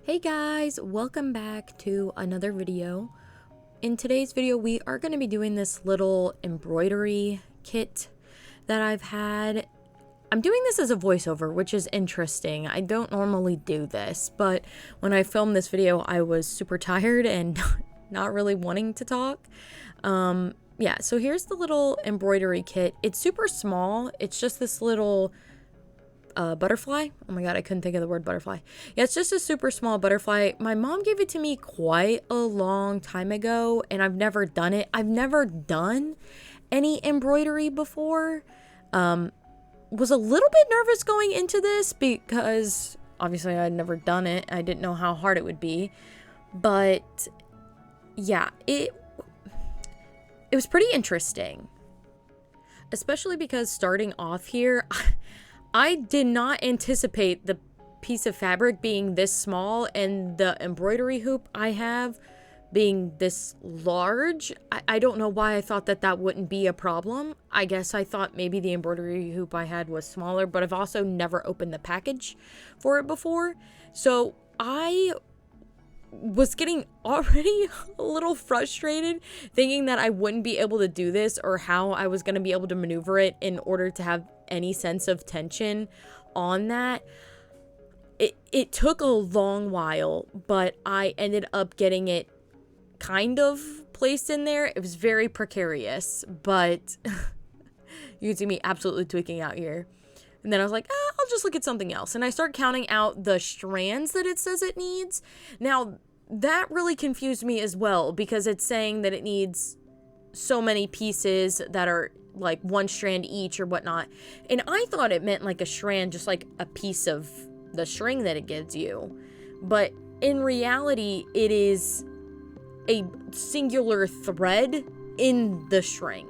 Hey guys, welcome back to another video. In today's video, we are going to be doing this little embroidery kit that I've had. I'm doing this as a voiceover, which is interesting. I don't normally do this, but when I filmed this video, I was super tired and not really wanting to talk. Yeah, so here's the little embroidery kit. It's super small. It's just this little butterfly. Oh my god, I couldn't think of the word butterfly. Yeah, it's just a super small butterfly. My mom gave it to me quite a long time ago, and I've never done it. I've never done any embroidery before. Was a little bit nervous going into this because obviously I'd never done it. I didn't know how hard it would be. But yeah, it was pretty interesting. Especially because starting off here, I did not anticipate the piece of fabric being this small and the embroidery hoop I have being this large. I don't know why I thought that wouldn't be a problem. I guess I thought maybe the embroidery hoop I had was smaller, but I've also never opened the package for it before. So I was getting already a little frustrated thinking that I wouldn't be able to do this or how I was going to be able to maneuver it in order to have any sense of tension on that. It took a long while, but I ended up getting it kind of placed in there. It was very precarious, but you can see me absolutely tweaking out here. And then I was like, I'll just look at something else. And I start counting out the strands that it says it needs. Now, that really confused me as well because it's saying that it needs so many pieces that are like one strand each or whatnot. And I thought it meant like a strand, just like a piece of the string that it gives you. But in reality, it is a singular thread in the string,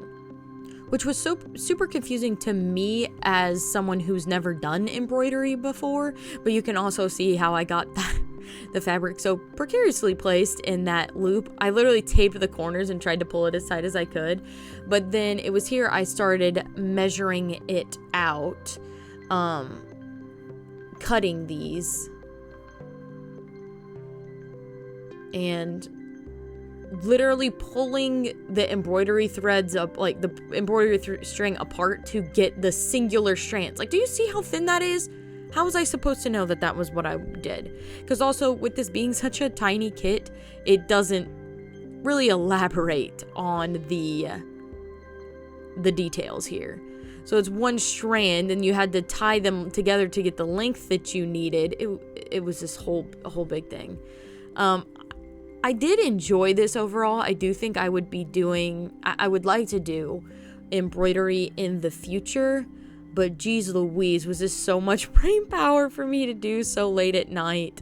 which was so super confusing to me as someone who's never done embroidery before. But you can also see how I got the fabric so precariously placed in that loop. I literally taped the corners and tried to pull it as tight as I could. But then it was here I started measuring it out, cutting these, and literally pulling the embroidery threads up, like the embroidery string apart to get the singular strands. Like, do you see how thin that is? How was I supposed to know that was what I did? Because also with this being such a tiny kit, it doesn't really elaborate on the details here. So it's one strand and you had to tie them together to get the length that you needed. It was this whole big thing. I did enjoy this overall. I do think I would like to do embroidery in the future. But geez Louise, was this so much brain power for me to do so late at night.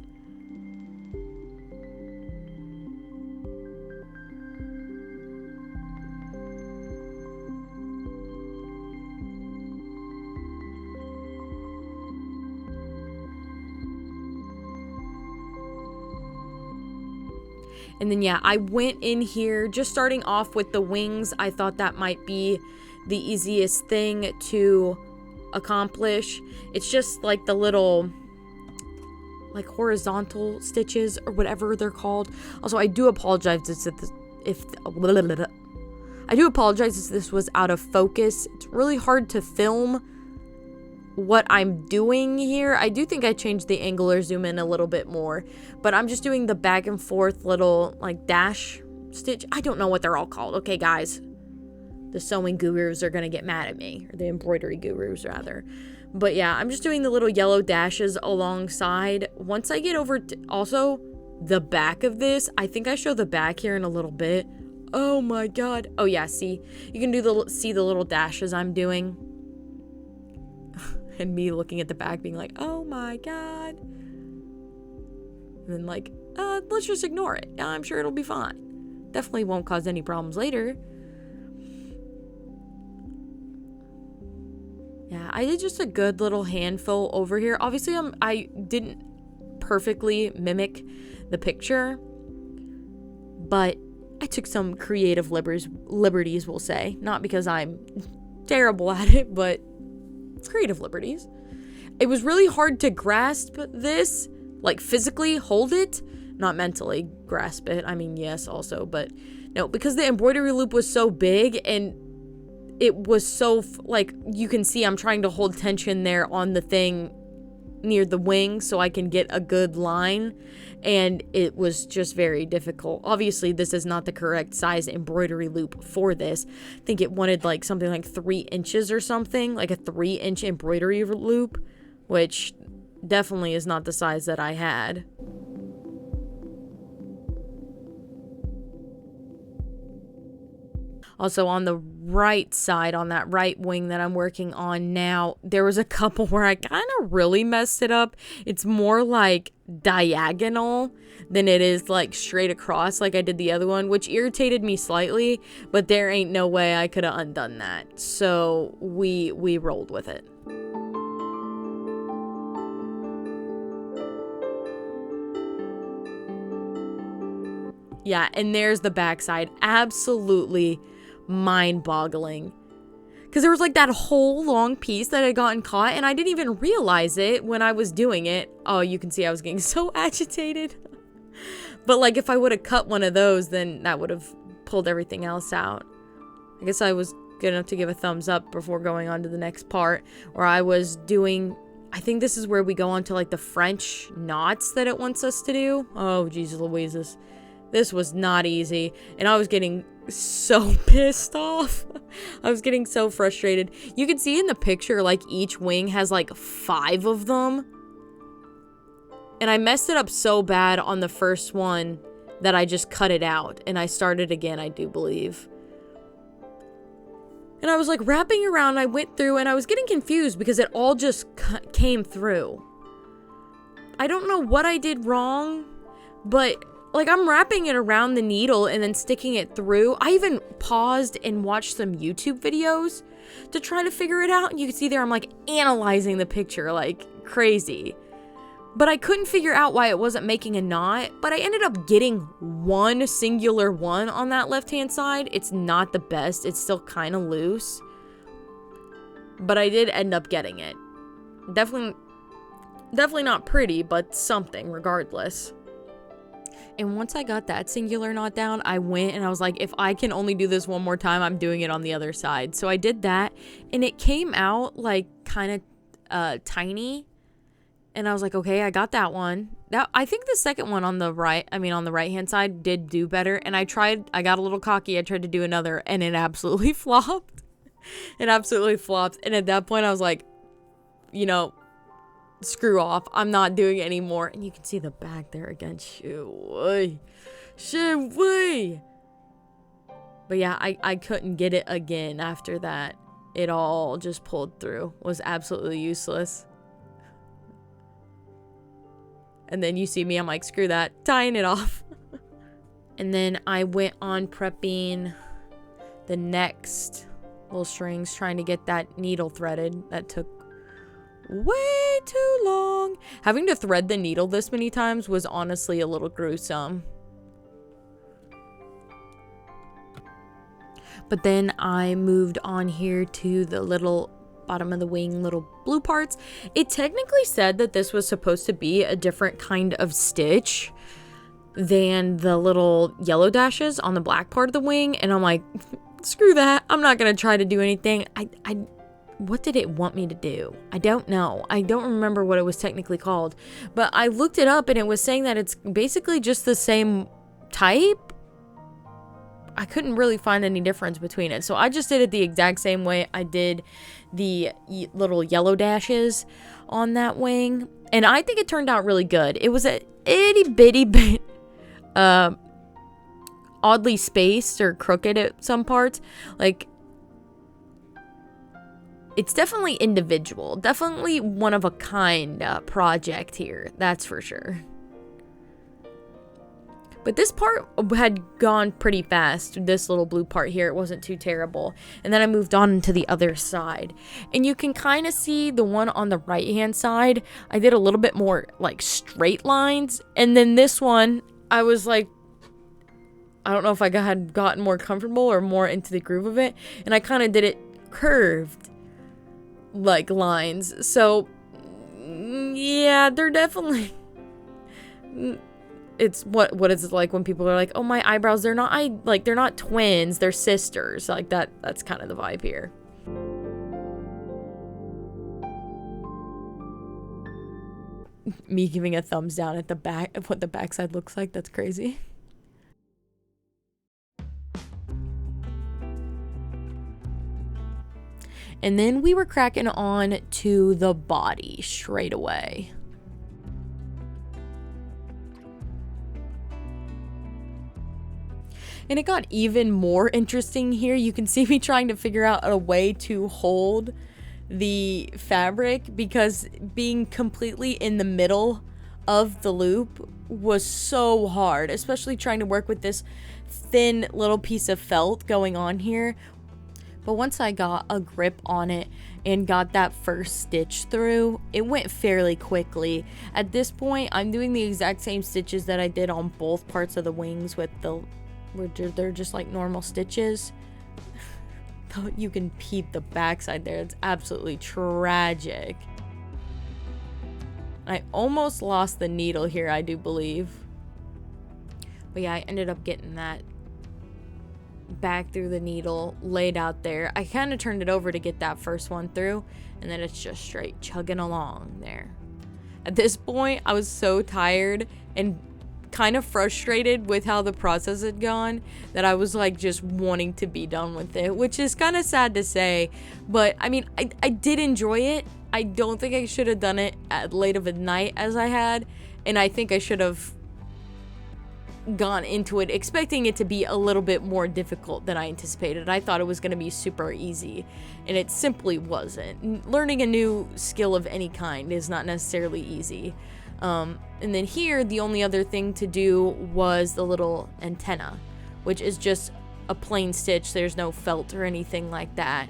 And then yeah, I went in here just starting off with the wings. I thought that might be the easiest thing to accomplish. It's just like the little like horizontal stitches or whatever they're called. Also, I do apologize if this was out of focus. It's really hard to film what I'm doing here. I do think I changed the angle or zoom in a little bit more, but I'm just doing the back and forth little like dash stitch. I don't know what they're all called. Okay, guys, the sewing gurus are gonna get mad at me, or the embroidery gurus rather. But yeah, I'm just doing the little yellow dashes alongside. Once I get over to also the back of this, I think I show the back here in a little bit. Oh my god. Oh yeah, see, you can see the little dashes I'm doing. And me looking at the back being like, oh my god. And then like, let's just ignore it. I'm sure it'll be fine. Definitely won't cause any problems later. Yeah, I did just a good little handful over here. Obviously, I didn't perfectly mimic the picture, but I took some creative liberties, we'll say. Not because I'm terrible at it, but it's creative liberties. It was really hard to grasp this, like physically hold it, not mentally grasp it. I mean, yes, also, but no, because the embroidery loop was so big and it was so, like, you can see I'm trying to hold tension there on the thing near the wing so I can get a good line, and it was just very difficult. Obviously, this is not the correct size embroidery loop for this. I think it wanted like something like 3 inches or something, like a 3-inch embroidery loop, which definitely is not the size that I had. Also, on the right side, on that right wing that I'm working on now, there was a couple where I kind of really messed it up. It's more like diagonal than it is like straight across like I did the other one, which irritated me slightly, but there ain't no way I could have undone that. So we rolled with it. Yeah, and there's the backside. Absolutely mind-boggling, because there was like that whole long piece that had gotten caught and I didn't even realize it when I was doing it. Oh, you can see I was getting so agitated. But like if I would have cut one of those, then that would have pulled everything else out. I guess I was good enough to give a thumbs up before going on to the next part, where I was doing, I think this is where we go on to like the French knots that it wants us to do. Oh, Jesus Louises. This was not easy, and I was getting so pissed off. I was getting so frustrated. You can see in the picture, like, each wing has, like, 5 of them. And I messed it up so bad on the first one that I just cut it out, and I started again, I do believe. And I was, like, wrapping around, I went through, and I was getting confused because it all just came through. I don't know what I did wrong, but like, I'm wrapping it around the needle and then sticking it through. I even paused and watched some YouTube videos to try to figure it out. And you can see there, I'm like analyzing the picture like crazy. But I couldn't figure out why it wasn't making a knot. But I ended up getting one singular one on that left-hand side. It's not the best. It's still kind of loose. But I did end up getting it. Definitely not pretty, but something regardless. And once I got that singular knot down, I went and I was like, if I can only do this one more time, I'm doing it on the other side. So I did that, and it came out like kind of tiny. And I was like, okay, I got that one. I think the second one on the right-hand side did do better. And I got a little cocky. I tried to do another, and it absolutely flopped. It absolutely flopped. And at that point, I was like, you know, screw off. I'm not doing it anymore. And you can see the back there again. Shoo-wee. But yeah, I couldn't get it again after that. It all just pulled through. Was absolutely useless. And then you see me, I'm like, screw that. Tying it off. And then I went on prepping the next little strings, trying to get that needle threaded. That took way too long. Having to thread the needle this many times was honestly a little gruesome. But then I moved on here to the little bottom of the wing, little blue parts. It technically said that this was supposed to be a different kind of stitch than the little yellow dashes on the black part of the wing, and I'm like, screw that. I'm not gonna try to do anything. What did it want me to do? I don't know. I don't remember what it was technically called, but I looked it up and it was saying that it's basically just the same type. I couldn't really find any difference between it, so I just did it the exact same way I did the little yellow dashes on that wing, and I think it turned out really good. It was a itty bitty bit oddly spaced or crooked at some parts. Like, it's definitely individual, definitely one of a kind project here, that's for sure. But this part had gone pretty fast. This little blue part here, it wasn't too terrible. And then I moved on to the other side. And you can kind of see the one on the right-hand side. I did a little bit more, like, straight lines. And then this one, I was like, I don't know if I had gotten more comfortable or more into the groove of it. And I kind of did it curved like lines. So yeah, they're definitely it's what is it like when people are like, oh, my eyebrows, they're not twins, they're sisters. Like that's kind of the vibe here. Me giving a thumbs down at the back of what the backside looks like. That's crazy. And then we were cracking on to the body straight away. And it got even more interesting here. You can see me trying to figure out a way to hold the fabric, because being completely in the middle of the loop was so hard, especially trying to work with this thin little piece of felt going on here. But once I got a grip on it and got that first stitch through, it went fairly quickly. At this point, I'm doing the exact same stitches that I did on both parts of the wings with they're just like normal stitches. You can peep the backside there. It's absolutely tragic. I almost lost the needle here, I do believe. But yeah, I ended up getting that back through the needle, laid out there. I kind of turned it over to get that first one through, and then it's just straight chugging along there. At this point, I was so tired and kind of frustrated with how the process had gone that I was like just wanting to be done with it, which is kind of sad to say, but I mean, I did enjoy it. I don't think I should have done it at late of a night as I had, and I think I should have gone into it expecting it to be a little bit more difficult than I anticipated. I thought it was going to be super easy, and it simply wasn't. Learning a new skill of any kind is not necessarily easy. And then here, the only other thing to do was the little antenna, which is just a plain stitch. There's no felt or anything like that.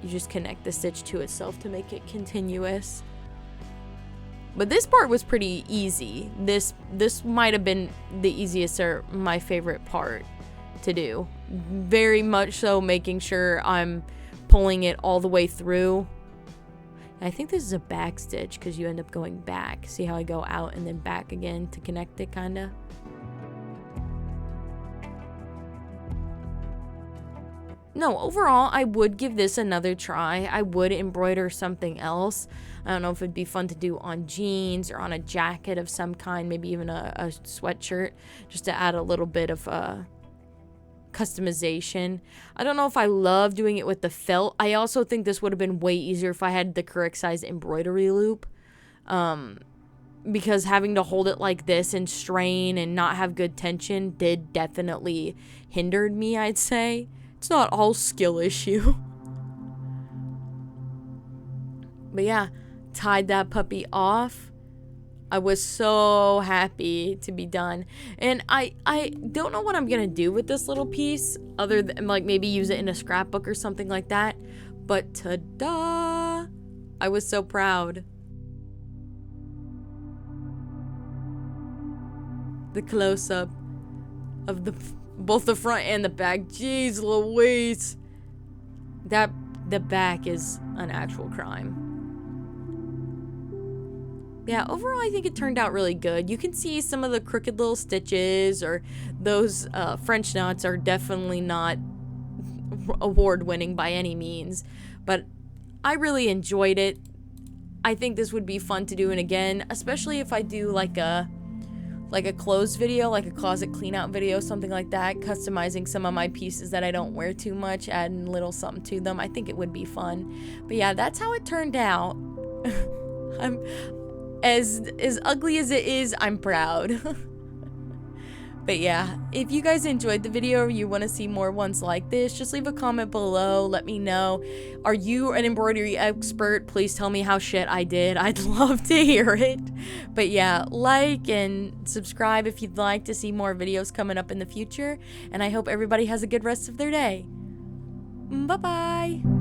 You just connect the stitch to itself to make it continuous. But this part was pretty easy. This might have been the easiest or my favorite part to do. Very much so making sure I'm pulling it all the way through. I think this is a back stitch because you end up going back. See how I go out and then back again to connect it, kind of? No, overall, I would give this another try. I would embroider something else. I don't know if it'd be fun to do on jeans or on a jacket of some kind, maybe even a sweatshirt, just to add a little bit of customization. I don't know if I love doing it with the felt. I also think this would have been way easier if I had the correct size embroidery loop, because having to hold it like this and strain and not have good tension did definitely hindered me, I'd say. It's not all skill issue. But yeah, tied that puppy off. I was so happy to be done. And I don't know what I'm gonna do with this little piece other than like maybe use it in a scrapbook or something like that. But ta-da! I was so proud. The close-up of both the front and the back. Jeez Louise. The back is an actual crime. Yeah, overall I think it turned out really good. You can see some of the crooked little stitches, or those French knots are definitely not award-winning by any means, but I really enjoyed it. I think this would be fun to do it again, especially if I do like a clothes video, like a closet clean out video, something like that, customizing some of my pieces that I don't wear too much, adding a little something to them. I think it would be fun. But yeah, that's how it turned out. I'm as ugly as it is, I'm proud. But yeah, if you guys enjoyed the video or you want to see more ones like this, just leave a comment below. Let me know. Are you an embroidery expert? Please tell me how shit I did. I'd love to hear it. But yeah, like and subscribe if you'd like to see more videos coming up in the future. And I hope everybody has a good rest of their day. Bye-bye.